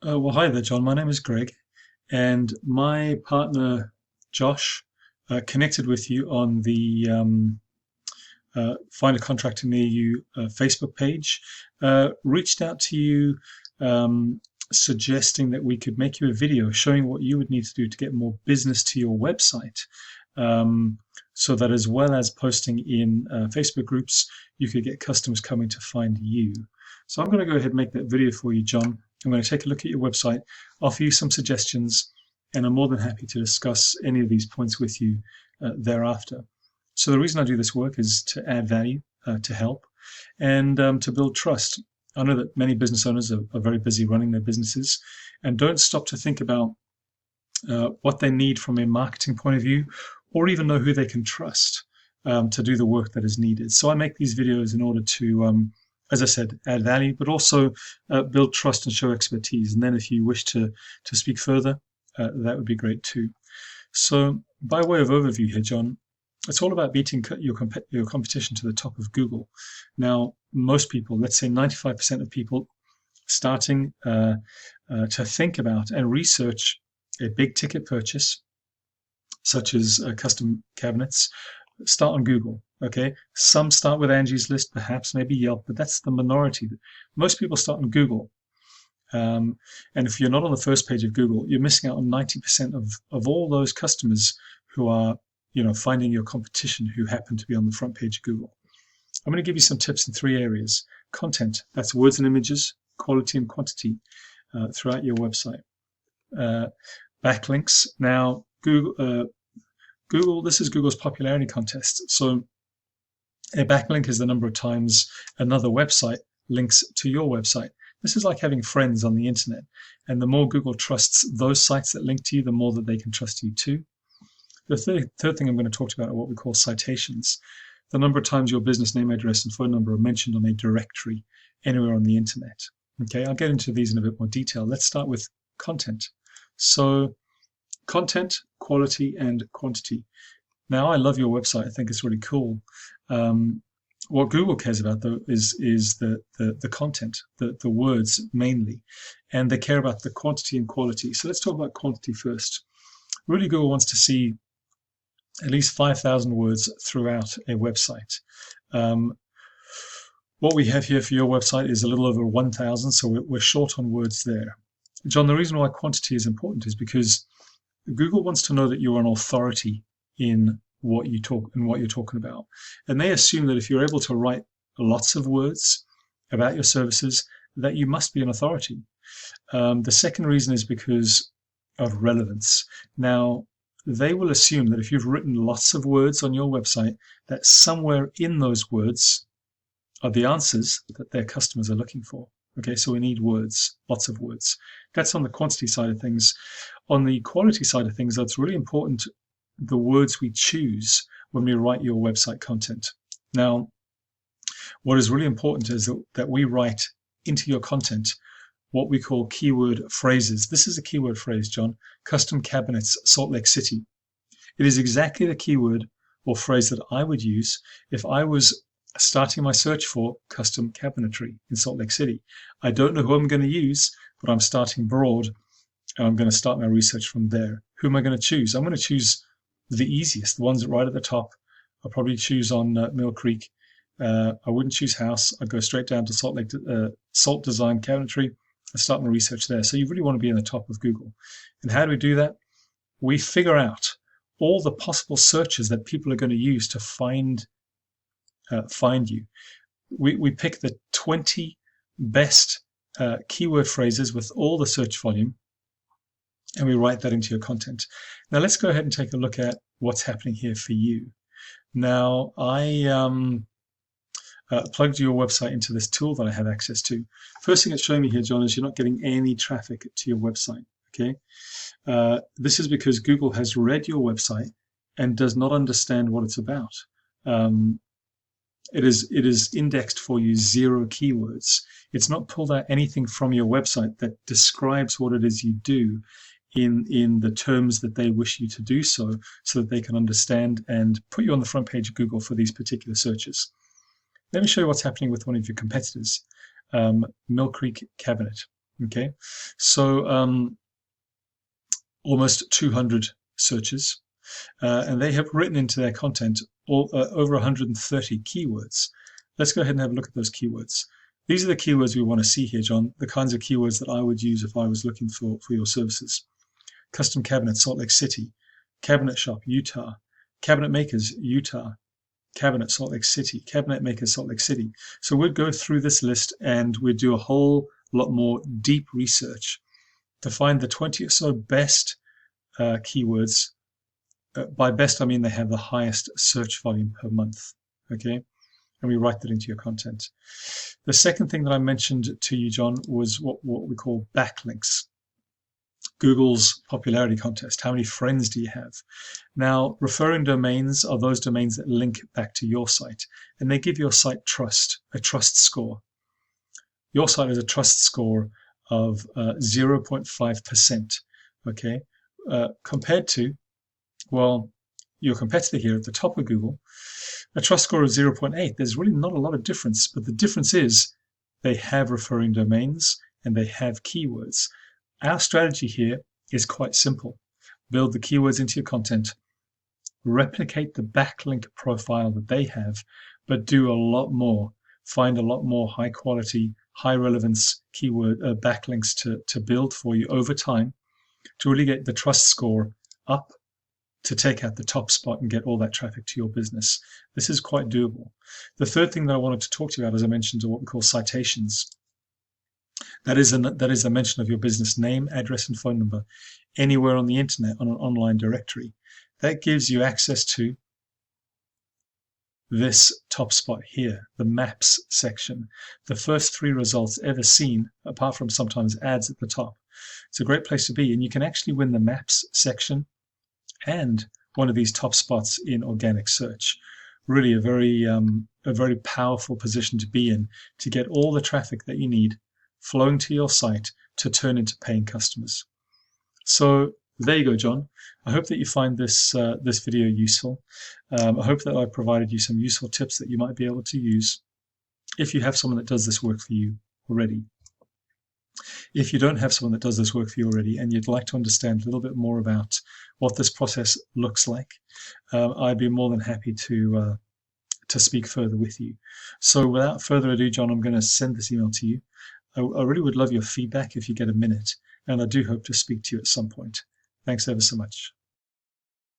Well, hi there, John. My name is Greg, and my partner Josh connected with you on the Find a Contractor Near You Facebook page. Reached out to you suggesting that we could make you a video showing what you would need to do to get more business to your website. Um, so that as well as posting in Facebook groups, you could get customers coming to find you. So I'm going to go ahead and make that video for you, John. I'm going to take a look at your website, offer you some suggestions, and I'm more than happy to discuss any of these points with you thereafter. So the reason I do this work is to add value, to help, and to build trust. I know that many business owners are very busy running their businesses and don't stop to think about what they need from a marketing point of view, or even know who they can trust to do the work that is needed. So I make these videos in order to, as I said, add value, but also build trust and show expertise. And then if you wish to speak further, that would be great too. So by way of overview here, John, it's all about beating your competition to the top of Google. Now, most people, let's say 95% of people, starting to think about and research a big ticket purchase, such as custom cabinets, start on Google. Okay, some start with Angie's List, perhaps maybe Yelp, but that's the minority. Most people start on Google. And if you're not on the first page of Google, you're missing out on 90% of all those customers who are, finding your competition who happen to be on the front page of Google. I'm going to give you some tips in three areas. Content, that's words and images, quality and quantity throughout your website. Backlinks. Now, Google, this is Google's popularity contest. So a backlink is the number of times another website links to your website. This is like having friends on the internet. And the more Google trusts those sites that link to you, the more that they can trust you too. The third thing I'm going to talk about are what we call citations. The number of times your business name, address, and phone number are mentioned on a directory anywhere on the internet. Okay, I'll get into these in a bit more detail. Let's start with content. So content, quality, and quantity. Now, I love your website. I think it's really cool. What Google cares about, though, is the content, the words mainly, and they care about the quantity and quality. So let's talk about quantity first. Really, Google wants to see at least 5,000 words throughout a website. What we have here for your website is a little over 1,000, so we're short on words there. John, the reason why quantity is important is because Google wants to know that you're an authority in what you're talking about. And they assume that if you're able to write lots of words about your services, that you must be an authority. The second reason is because of relevance. Now, they will assume that if you've written lots of words on your website, that somewhere in those words are the answers that their customers are looking for. Okay, so we need words, lots of words. That's on the quantity side of things. On the quality side of things, that's really important, the words we choose when we write your website content. Now, what is really important is that we write into your content what we call keyword phrases. This is a keyword phrase, John. Custom cabinets, Salt Lake City. It is exactly the keyword or phrase that I would use if I was starting my search for custom cabinetry in Salt Lake City. I don't know who I'm going to use, but I'm starting broad, and I'm going to start my research from there. Who am I going to choose? I'm going to choose the easiest, the ones right at the top. I'll probably choose on Mill Creek. I wouldn't choose House. I'd go straight down to Salt Design Cabinetry. I start my research there. So you really want to be in the top of Google. And how do we do that? We figure out all the possible searches that people are going to use to find you. We pick the 20 best keyword phrases with all the search volume, and we write that into your content. Now let's go ahead and take a look at what's happening here for you. Now I plugged your website into this tool that I have access to. First thing it's showing me here, John, is you're not getting any traffic to your website. Okay, this is because Google has read your website and does not understand what it's about. It is indexed for you 0 keywords. It's not pulled out anything from your website that describes what it is you do in the terms that they wish you to do so that they can understand and put you on the front page of Google for these particular searches. Let me show you what's happening with one of your competitors, Mill Creek Cabinet. Okay, so almost 200 searches, and they have written into their content over 130 keywords. Let's go ahead and have a look at those keywords. These are the keywords we want to see here, John, the kinds of keywords that I would use if I was looking for your services. Custom cabinet, Salt Lake City. Cabinet shop, Utah. Cabinet makers, Utah. Cabinet, Salt Lake City. Cabinet makers, Salt Lake City. So we'd go through this list and we'd do a whole lot more deep research to find the 20 or so best keywords. By best, I mean they have the highest search volume per month. Okay, and we write that into your content. The second thing that I mentioned to you, John, was what we call backlinks. Google's popularity contest. How many friends do you have? Now, referring domains are those domains that link back to your site, and they give your site a trust score. Your site has a trust score of 0.5%. Okay, compared to, well, your competitor here at the top of Google, a trust score of 0.8. There's really not a lot of difference, but the difference is they have referring domains and they have keywords. Our strategy here is quite simple. Build the keywords into your content, replicate the backlink profile that they have, but do a lot more. Find a lot more high quality, high relevance keyword backlinks to build for you over time to really get the trust score up, to take out the top spot and get all that traffic to your business. This is quite doable. The third thing that I wanted to talk to you about, as I mentioned, are what we call citations. That is a mention of your business name, address, and phone number anywhere on the internet on an online directory. That gives you access to this top spot here, the maps section. The first 3 results ever seen, apart from sometimes ads at the top. It's a great place to be, and you can actually win the maps section and one of these top spots in organic search. Really a very powerful position to be in to get all the traffic that you need flowing to your site to turn into paying customers. So there you go, John. I hope that you find this video useful. I hope that I provided you some useful tips that you might be able to use if you have someone that does this work for you already. If you don't have someone that does this work for you already and you'd like to understand a little bit more about what this process looks like, I'd be more than happy to speak further with you. So without further ado, John, I'm going to send this email to you. I really would love your feedback if you get a minute, and I do hope to speak to you at some point. Thanks ever so much.